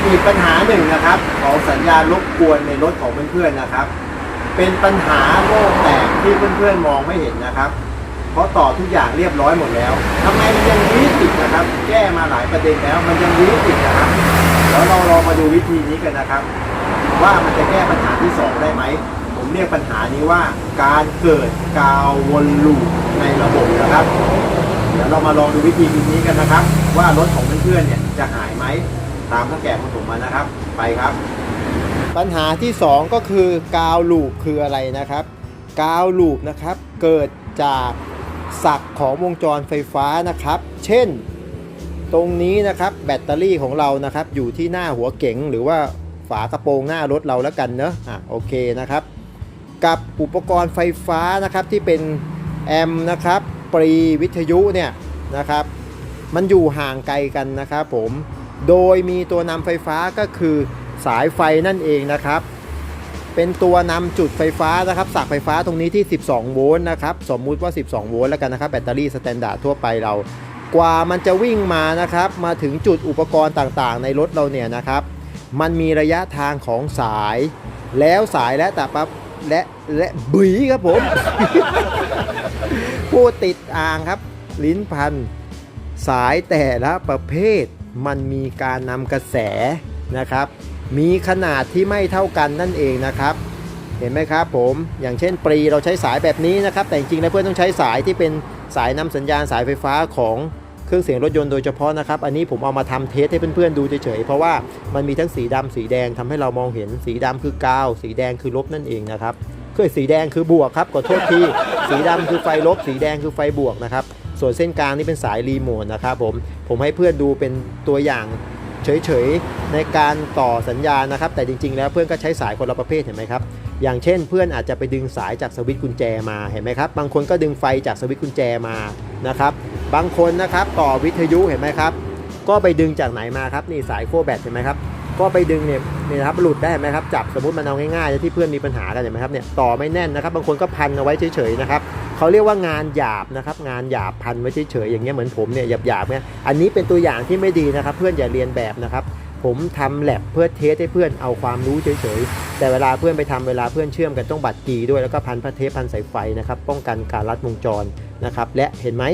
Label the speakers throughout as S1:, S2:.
S1: อีกปัญหาหนึ่งนะครับของสัญญาณรบกวนในรถของเพื่อนๆนะครับเป็นปัญหาโลกแตกที่เพื่อนๆมองไม่เห็นนะครับเพราะต่อทุกอย่างเรียบร้อยหมดแล้วทำไมมันยังวีติดนะครับแก้มาหลายประเด็นแล้วมันยังวีติดนะครับแล้วเราลองมาดูวิธีนี้กันนะครับว่ามันจะแก้ปัญหาที่2ได้ไหมผมเรียกปัญหานี้ว่าการเกิดกาววนลูปในระบบนะครับเดี๋ยวเรามาลองดูวิธีนี้กันนะครับว่ารถของเพื่อนๆเนี่ยจะหายไหมตามพ่อแก่ของผมมานะครับไปครับปัญหาที่2ก็คือกาวลูปคืออะไรนะครับกาวลูปนะครับเกิดจากศักของวงจรไฟฟ้านะครับเช่นตรงนี้นะครับแบตเตอรี่ของเรานะครับอยู่ที่หน้าหัวเก๋งหรือว่าฝากระโปรงหน้ารถเราแล้วกันเนอะโอเคนะครับกับอุปกรณ์ไฟฟ้านะครับที่เป็นแอมป์นะครับปรีวิทยุเนี่ยนะครับมันอยู่ห่างไกลกันนะครับผมโดยมีตัวนำไฟฟ้าก็คือสายไฟนั่นเองนะครับเป็นตัวนำจุดไฟฟ้านะครับสักไฟฟ้าตรงนี้ที่12โวลต์นะครับสมมุติว่า12โวลต์แล้วกันนะครับแบตเตอรี่สแตนดาร์ดทั่วไปเรากว่ามันจะวิ่งมานะครับมาถึงจุดอุปกรณ์ต่างๆในรถเราเนี่ยนะครับมันมีระยะทางของสายแล้วสายและแต่ปั๊บและบุ๋ยครับผม ผู้ติดอ่างครับลิ้นพันสายแต่ละประเภทมันมีการนำกระแสนะครับมีขนาดที่ไม่เท่ากันนั่นเองนะครับเห็นไหมครับผมอย่างเช่นปรีเราใช้สายแบบนี้นะครับแต่จริงๆแล้วเพื่อนต้องใช้สายที่เป็นสายนำสัญญาณสายไฟฟ้าของเครื่องเสียงรถยนต์โดยเฉพาะนะครับอันนี้ผมเอามาทำเทสให้เพื่อนๆดูเฉยๆเพราะว่ามันมีทั้งสีดำสีแดงทำให้เรามองเห็นสีดำคือกาวสีแดงคือลบนั่นเองนะครับคือสีแดงคือบวกครับขอโทษทีสีดำคือไฟลบสีแดงคือไฟบวกนะครับส่วนเส้นกลางนี่เป็นสายรีโมทนะครับผมให้เพื่อนดูเป็นตัวอย่างเฉยๆในการต่อสัญญาณนะครับแต่จริงๆแล้วเพื่อนก็ใช้สายคนละประเภทเห็นไหมครับอย่างเช่นเพื่อนอาจจะไปดึงสายจากสวิตช์กุญแจมาเห็นไหมครับบางคนก็ดึงไฟจากสวิตช์กุญแจมานะครับบางคนนะครับต่อวิทยุเห็นไหมครับก็ไปดึงจากไหนมาครับนี่สายขั้วแบตเห็นไหมครับก็ไปดึงเนี่ยนะครับหลุดได้เห็นไหมครับจับสมมติมันเอาง่ายๆที่เพื่อนมีปัญหากันเห็นไหมครับเนี่ยต่อไม่แน่นนะครับบางคนก็พันเอาไว้เฉยๆนะครับเขาเรียกว่างานหยาบนะครับงานหยาบพันไว้เฉยๆอย่างเงี้ยเหมือนผมเนี่ยหยาบๆเนี่ยอันนี้เป็นตัวอย่างที่ไม่ดีนะครับเพื่อนอย่าเรียนแบบนะครับผมทำแลบเพื่อเทสให้เพื่อนเอาความรู้เฉยๆแต่เวลาเพื่อนไปทำเวลาเพื่อนเชื่อมกันต้องบัดกีด้วยแล้วก็พันผ้าเทปพันสายไฟนะครับป้องกันการลัดวงจรนะครับและเห็นไหม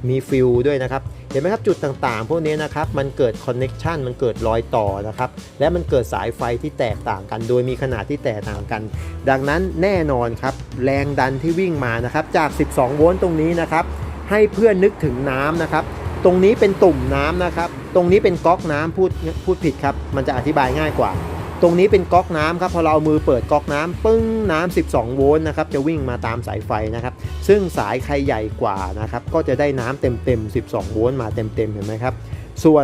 S1: มีฟิลด้วยนะครับเห็นไหมครับจุดต่างๆพวกนี้นะครับมันเกิดคอนเน็กชันมันเกิดรอยต่อนะครับและมันเกิดสายไฟที่แตกต่างกันโดยมีขนาดที่แตกต่างกันดังนั้นแน่นอนครับแรงดันที่วิ่งมานะครับจาก12โวลต์ตรงนี้นะครับให้เพื่อนนึกถึงน้ำนะครับตรงนี้เป็นตุ่มน้ำนะครับตรงนี้เป็นก๊อกน้ำพูดผิดครับมันจะอธิบายง่ายกว่าตรงนี้เป็นก๊อกน้ำครับพอเราเอามือเปิดก๊อกน้ำปึ้งน้ำ12โวลต์นะครับจะวิ่งมาตามสายไฟนะครับซึ่งสายใครใหญ่กว่านะครับก็จะได้น้ำเต็ม12โวลต์มาเต็มเห็นไหมครับส่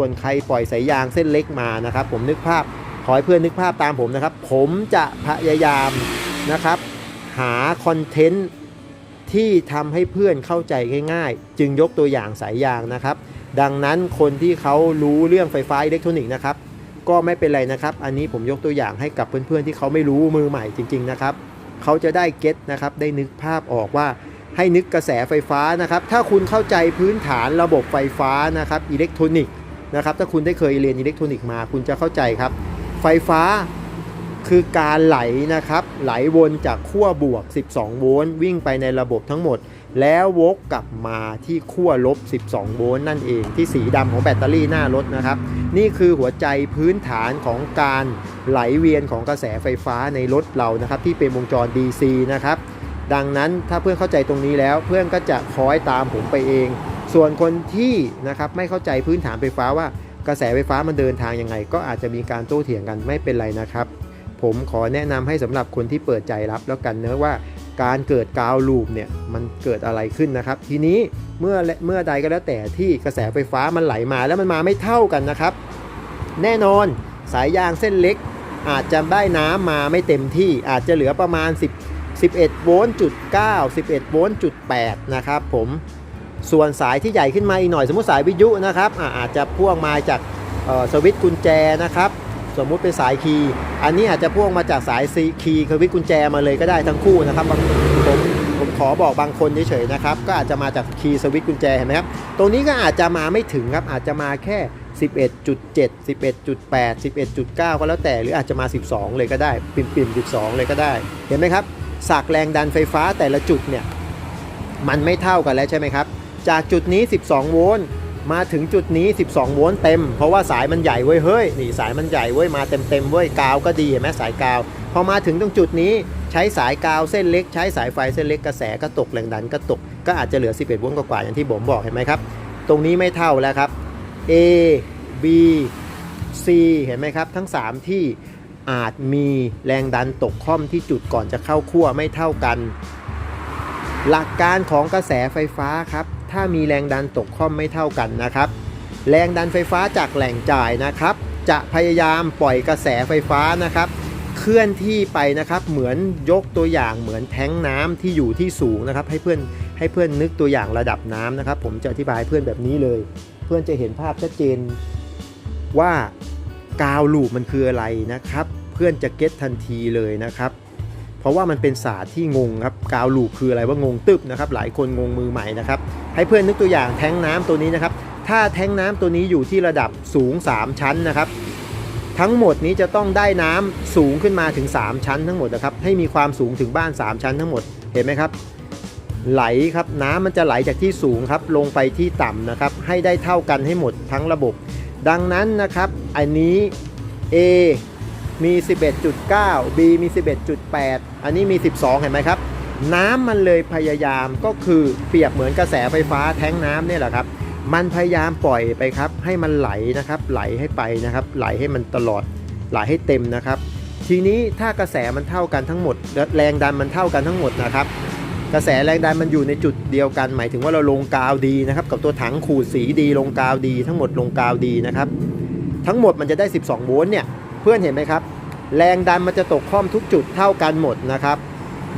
S1: วนใครปล่อยสายยางเส้นเล็กมานะครับผมนึกภาพขอให้เพื่อนนึกภาพตามผมนะครับผมจะพยายามนะครับหาคอนเทนต์ที่ทำให้เพื่อนเข้าใจง่ายๆจึงยกตัวอย่างสายยางนะครับดังนั้นคนที่เขารู้เรื่องไฟฟ้าอิเล็กทรอนิกส์นะครับก็ไม่เป็นไรนะครับอันนี้ผมยกตัวอย่างให้กับเพื่อนๆที่เขาไม่รู้มือใหม่จริงๆนะครับเขาจะได้เก็ตนะครับได้นึกภาพออกว่าให้นึกกระแสไฟฟ้านะครับถ้าคุณเข้าใจพื้นฐานระบบไฟฟ้านะครับอิเล็กทรอนิกส์นะครับถ้าคุณได้เคยเรียนอิเล็กทรอนิกส์มาคุณจะเข้าใจครับไฟฟ้าคือการไหลนะครับไหลวนจากขั้วบวก12โวลต์วิ่งไปในระบบทั้งหมดแล้ววกกลับมาที่ขั้วลบ12โวลต์นั่นเองที่สีดำของแบตเตอรี่หน้ารถนะครับนี่คือหัวใจพื้นฐานของการไหลเวียนของกระแสไฟฟ้าในรถเรานะครับที่เป็นวงจร DC นะครับดังนั้นถ้าเพื่อนเข้าใจตรงนี้แล้วเพื่อนก็จะคอยตามผมไปเองส่วนคนที่นะครับไม่เข้าใจพื้นฐานไฟฟ้าว่ากระแสไฟฟ้ามันเดินทางยังไงก็อาจจะมีการโต้เถียงกันไม่เป็นไรนะครับผมขอแนะนำให้สำหรับคนที่เปิดใจรับแล้วกันเนะว่าการเกิดกาวลูปเนี่ยมันเกิดอะไรขึ้นนะครับทีนี้เมื่อใดก็แล้วแต่ที่กระแสไฟฟ้ามันไหลมาแล้วมันมาไม่เท่ากันนะครับแน่นอนสายยางเส้นเล็กอาจจะได้น้ำมาไม่เต็มที่อาจจะเหลือประมาณ11โวลต์จุด9 11โวลต์จุด8นะครับผมส่วนสายที่ใหญ่ขึ้นมาอีกหน่อยสมมติสายวิทยุนะครับอาจจะพ่วงมาจากสวิตช์กุญแจนะครับส สมมุติเป็นสายคีย์อันนี้อาจจะพ่วงมาจากสายคีย์คือวิทย์กุญแจมาเลยก็ได้ทั้งคู่นะครับผมขอบอกบางคนเฉยๆนะครับก็อาจจะมาจากคีย์สวิตช์กุญแจเห็นไหมครับตรงนี้ก็อาจจะมาไม่ถึงครับอาจจะมาแค่ 11.7 11.8 11.9 ก็แล้วแต่หรืออาจจะมา 12 เลยก็ได้ปิ่มๆ12 เลยก็ได้เห็นไหมครับสักแรงดันไฟฟ้าแต่ละจุดเนี่ยมันไม่เท่ากันแล้วใช่ไหมครับจากจุดนี้12โวลต์มาถึงจุดนี้12โวลต์เต็มเพราะว่าสายมันใหญ่เว้ยเฮ้ยนี่สายมันใหญ่เว้ยมาเต็มเว้ยกาวก็ดีเห็นไหมสายกาวพอมาถึงตรงจุดนี้ใช้สายกาวเส้นเล็กใช้สายไฟเส้นเล็กกระแสก็ตกแรงดันก็ตกก็อาจจะเหลือ11โวลต์กว่าอย่างที่ผมบอกเห็นไหมครับตรงนี้ไม่เท่าแล้วครับ A B C เห็นไหมครับทั้ง3ที่อาจมีแรงดันตกค่อมที่จุดก่อนจะเข้าขั้วไม่เท่ากันหลักการของกระแสไฟฟ้าครับถ้ามีแรงดันตกค่อมไม่เท่ากันนะครับแรงดันไฟฟ้าจากแหล่งจ่ายนะครับจะพยายามปล่อยกระแสไฟฟ้านะครับเคลื่อนที่ไปนะครับเหมือนยกตัวอย่างเหมือนแท้งน้ำที่อยู่ที่สูงนะครับให้เพื่อนนึกตัวอย่างระดับน้ำนะครับผมจะอธิบายเพื่อนแบบนี้เลยเพื่อนจะเห็นภาพชัดเจนว่ากาวลูปมันคืออะไรนะครับเพื่อนจะเก็ตทันทีเลยนะครับเพราะว่ามันเป็นศาสตร์ที่งงครับกาวลูปคืออะไรว่างงตึบนะครับหลายคนงงมือใหม่นะครับให้เพื่อนนึกตัวอย่างแท้งน้ำตัวนี้นะครับถ้าแท้งน้ำตัวนี้อยู่ที่ระดับสูง3ชั้นนะครับทั้งหมดนี้จะต้องได้น้ำสูงขึ้นมาถึง3ชั้นทั้งหมดนะครับให้มีความสูงถึงบ้าน3ชั้นทั้งหมดเห็นไหมครับไหลครับน้ำมันจะไหลจากที่สูงครับลงไปที่ต่ำนะครับให้ได้เท่ากันให้หมดทั้งระบบดังนั้นนะครับอันนี้ A มี 11.9 B มี 11.8 อันนี้มี 12 เห็นไหมครับน้ำมันเลยพยายามก็คือเปรียบเหมือนกระแสไฟฟ้าแท้งน้ำเนี่ยแหละครับมันพยายามปล่อยไปครับให้มันไหลนะครับไหลให้ไปนะครับไหลให้มันตลอดไหลให้เต็มนะครับทีนี้ถ้ากระแสมันเท่ากันทั้งหมดแรงดันมันเท่ากันทั้งหมดนะครับกระแสแรงดันมันอยู่ในจุดเดียวกันหมายถึงว่าเราลงกาวดีนะครับกับตัวถังขูดสีดีลงกาวดีทั้งหมดลงกาวดีนะครับทั้งหมดมันจะได้12โวลต์เนี่ยเพื่อนเห็นไหมครับแรงดันมันจะตกค่อมทุกจุดเท่ากันหมดนะครับ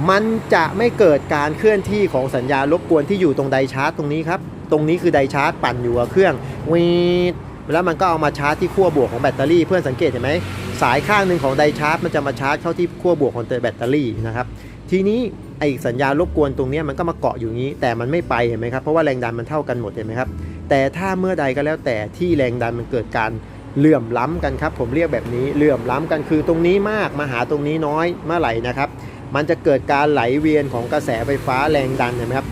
S1: มันจะไม่เกิดการเคลื่อนที่ของสัญญาณรบกวนที่อยู่ตรงไดชาร์จตรงนี้ครับตรงนี้คือไดชาร์จปั่นอยู่กับเครื่องวีดแล้วมันก็เอามาชาร์จที่ขั้วบวกของแบตเตอรี่เพื่อนสังเกตเห็นไหมสายข้างหนึ่งของไดชาร์จมันจะมาชาร์จเข้าที่ขั้วบวกของแบตเตอรี่นะครับทีนี้ไอสัญญาณรบกวนตรงนี้มันก็มาเกาะอยู่นี้แต่มันไม่ไปเห็นไหมครับเพราะว่าแรงดันมันเท่ากันหมดเห็นไหมครับแต่ถ้าเมื่อใดก็แล้วแต่ที่แรงดันมันเกิดการเหลื่อมล้ำกันครับผมเรียกแบบนี้เหลื่อมล้ำกันคือตรงนี้มากมาหาตรงนี้น้อยเมื่อไหร่นะครับมันจะเกิดการไหลเวียนของกระแสไฟฟ้าแรงดันเห็นไหมครับ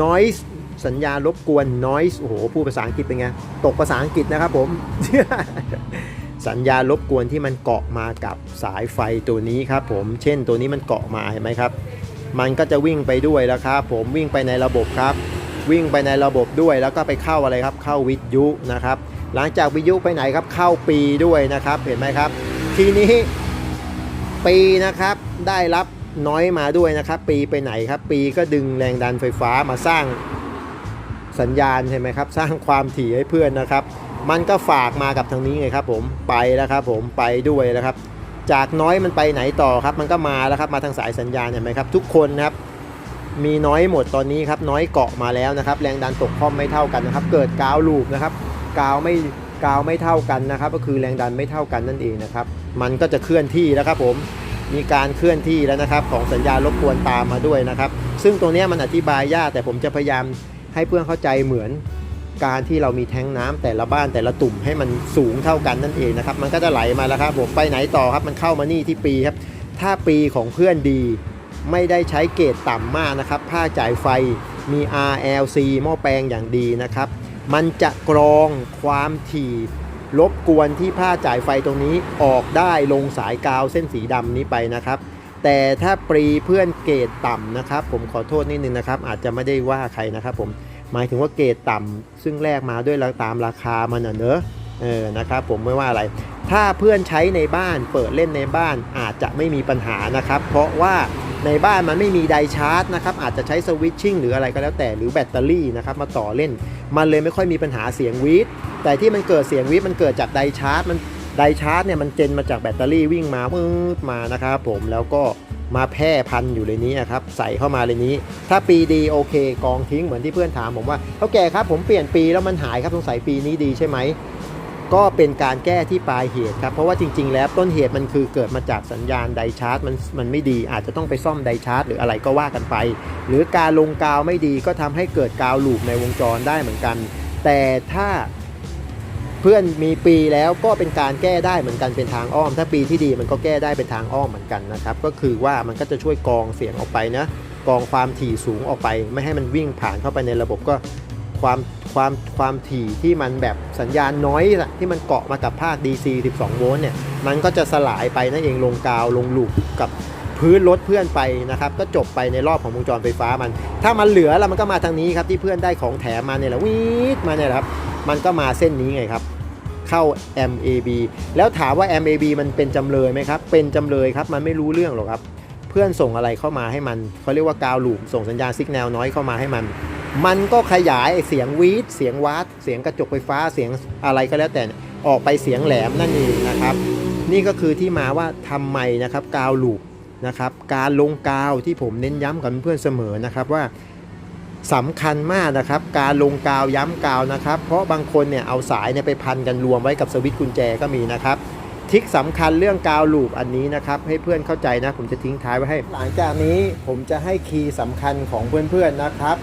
S1: noise สัญญาณรบกวน noise โอ้โหพูดภาษาอังกฤษเป็นไงตกภาษาอังกฤษนะครับผม สัญญาณรบกวนที่มันเกาะมากับสายไฟตัวนี้ครับผมเช่นตัวนี้มันเกาะมาเห็นไหมครับมันก็จะวิ่งไปด้วยแล้วครับผมวิ่งไปในระบบครับวิ่งไปในระบบด้วยแล้วก็ไปเข้าอะไรครับเข้าวิทยุนะครับหลังจากวิทยุไปไหนครับเข้าปีด้วยนะครับเห็นไหมครับทีนี้ปีนะครับได้รับน้อยมาด้วยนะครับปีไปไหนครับปีก็ดึงแรงดันไฟฟ้ามาสร้างสัญญาณใช่ไหมครับสร้างความถี่ให้เพื่อนนะครับมันก็ฝากมากับทางนี้ไงครับผมไปแล้วครับผมไปด้วยแล้วครับจากน้อยมันไปไหนต่อครับมันก็มาแล้วครับมาทางสายสัญญาณเห็นไหมครับทุกคนนะครับมีน้อยหมดตอนนี้ครับน้อยเกาะมาแล้วนะครับแรงดันตกค่อมไม่เท่ากันนะครับเกิดกาวลูปนะครับกาวไม่เท่ากันนะครับก็คือแรงดันไม่เท่ากันนั่นเองนะครับมันก็จะเคลื่อนที่แล้วครับผมมีการเคลื่อนที่แล้วนะครับของสัญญาณรบกวนตามมาด้วยนะครับซึ่งตรงนี้มันอธิบายยากแต่ผมจะพยายามให้เพื่อนเข้าใจเหมือนการที่เรามีแท้งน้ำแต่ละบ้านแต่ละตุ่มให้มันสูงเท่ากันนั่นเองนะครับมันก็จะไหลมาแล้วครับผมไปไหนต่อครับมันเข้ามานี่ที่ปีครับถ้าปีของเพื่อนดีไม่ได้ใช้เกรดต่ำมากนะครับผ้าจ่ายไฟมี RLC หม้อแปลงอย่างดีนะครับมันจะกรองความถี่รบกวนที่ผ้าจ่ายไฟตรงนี้ออกได้ลงสายกาวเส้นสีดำนี้ไปนะครับแต่ถ้าปรีเพื่อนเกรดต่ำนะครับผมขอโทษนิดนึงนะครับอาจจะไม่ได้ว่าใครนะครับผมหมายถึงว่าเกรดต่ำซึ่งแลกมาด้วยตามราคามันเนอะนะครับผมไม่ว่าอะไรถ้าเพื่อนใช้ในบ้านเปิดเล่นในบ้านอาจจะไม่มีปัญหานะครับเพราะว่าในบ้านมันไม่มีไดชาร์จนะครับอาจจะใช้สวิตชิ่งหรืออะไรก็แล้วแต่หรือแบตเตอรี่นะครับมาต่อเล่นมันเลยไม่ค่อยมีปัญหาเสียงวีดแต่ที่มันเกิดเสียงวีดมันเกิดจากไดชาร์จไดชาร์จเนี่ยมันเจนมาจากแบตเตอรี่วิ่งมามานะครับผมแล้วก็มาแพร่พันอยู่ในนี้ครับใส่เข้ามาในนี้ถ้าปีดีโอเคกองทิ้งเหมือนที่เพื่อนถามผมว่าเท่าแก่ครับผมเปลี่ยนปีแล้วมันหายครับสงสัยปีนี้ดีใช่ไหม ก็เป็นการแก้ที่ปลายเหตุครับเพราะว่าจริงๆแล้วต้นเหตุมันคือเกิดมาจากสัญญาณไดชาร์จมันไม่ดีอาจจะต้องไปซ่อมไดชาร์จหรืออะไรก็ว่ากันไปหรือการลงกาวไม่ดีก็ทำให้เกิดกาวลูปในวงจรได้เหมือนกันแต่ถ้าเพื่อนมีปีแล้วก็เป็นการแก้ได้เหมือนกันเป็นทางอ้อมถ้าปีที่ดีมันก็แก้ได้เป็นทางอ้อมเหมือนกันนะครับก็คือว่ามันก็จะช่วยกรองเสียงออกไปนะกรองความถี่สูงออกไปไม่ให้มันวิ่งผ่านเข้าไปในระบบก็ความถี่ที่มันแบบสัญญาณน้อยที่มันเกาะมากับภาค DC 12 โวลต์เนี่ยมันก็จะสลายไปนั่นเองลงกาวลงลูปกับพื้นรถเพื่อนไปนะครับก็จบไปในรอบของวงจรไฟฟ้ามันถ้ามันเหลือแล้วมันก็มาทางนี้ครับที่เพื่อนได้ของแถมมาเนี่ยแหละวีดมาเนี่ยครับมันก็มาเส้นนี้ไงครับเข้า MAB แล้วถามว่า MAB มันเป็นจำเลยไหมครับเป็นจำเลยครับมันไม่รู้เรื่องหรอกครับเพื่อนส่งอะไรเข้ามาให้มันเขาเรียกว่ากาวลูปส่งสัญญาณซิกแนลน้อยเข้ามาให้มันก็ขยายเสียงวีดเสียงวัดเสียงกระจกไฟฟ้าเสียงอะไรก็แล้วแต่ออกไปเสียงแหลมนั่นเองนะครับนี่ก็คือที่มาว่าทำไมนะครับกาวลูปนะครับการลงกาวที่ผมเน้นย้ำกับเพื่อนเสมอนะครับว่าสำคัญมากนะครับการลงกาวย้ำกาวนะครับเพราะบางคนเนี่ยเอาสายเนี่ยไปพันกันรวมไว้กับสวิตช์กุญแจก็มีนะครับทริคสำคัญเรื่องกาวลูปอันนี้นะครับให้เพื่อนเข้าใจนะผมจะทิ้งท้ายไว้ให้หลังจากนี้ผมจะให้คีย์สำคัญของเพื่อนๆนะครับ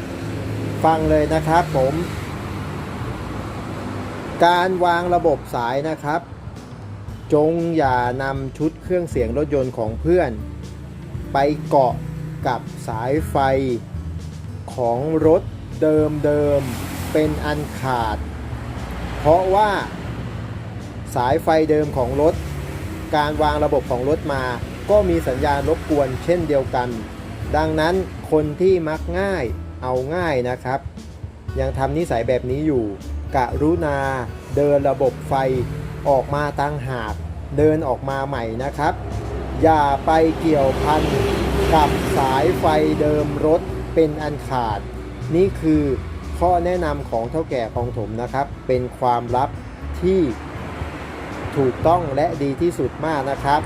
S1: ฟังเลยนะครับผมการวางระบบสายนะครับจงอย่านำชุดเครื่องเสียงรถยนต์ของเพื่อนไปเกาะกับสายไฟของรถเดิมเป็นอันขาดเพราะว่าสายไฟเดิมของรถการวางระบบของรถมาก็มีสัญญาณรบกวนเช่นเดียวกันดังนั้นคนที่มักง่ายเอาง่ายนะครับยังทำนิสัยแบบนี้อยู่กรุณาเดินระบบไฟออกมาตั้งหากเดินออกมาใหม่นะครับอย่าไปเกี่ยวพันกับสายไฟเดิมรถเป็นอันขาดนี่คือข้อแนะนำของเฒ่าแก่คลองถมนะครับเป็นความลับที่ถูกต้องและดีที่สุดมากนะครับ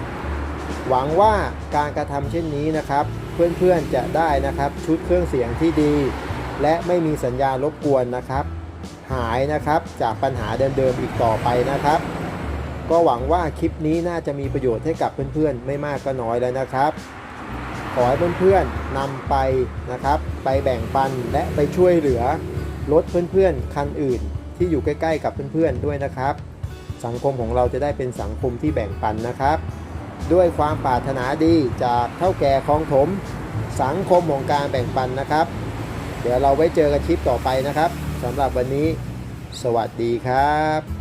S1: หวังว่าการกระทำเช่นนี้นะครับเพื่อนๆจะได้นะครับชุดเครื่องเสียงที่ดีและไม่มีสัญญาณรบกวนนะครับหายนะครับจากปัญหาเดิมๆอีกต่อไปนะครับก็หวังว่าคลิปนี้น่าจะมีประโยชน์ให้กับเพื่อนๆไม่มากก็น้อยแล้วนะครับขอให้เพื่อนๆนำไปนะครับไปแบ่งปันและไปช่วยเหลือรถเพื่อนๆคันอื่นที่อยู่ใกล้ๆกับเพื่อนๆด้วยนะครับสังคมของเราจะได้เป็นสังคมที่แบ่งปันนะครับด้วยความปรารถนาดีจากเฒ่าแก่คลองถมสังคมของการแบ่งปันนะครับเดี๋ยวเราไว้เจอกันคลิปต่อไปนะครับสำหรับวันนี้สวัสดีครับ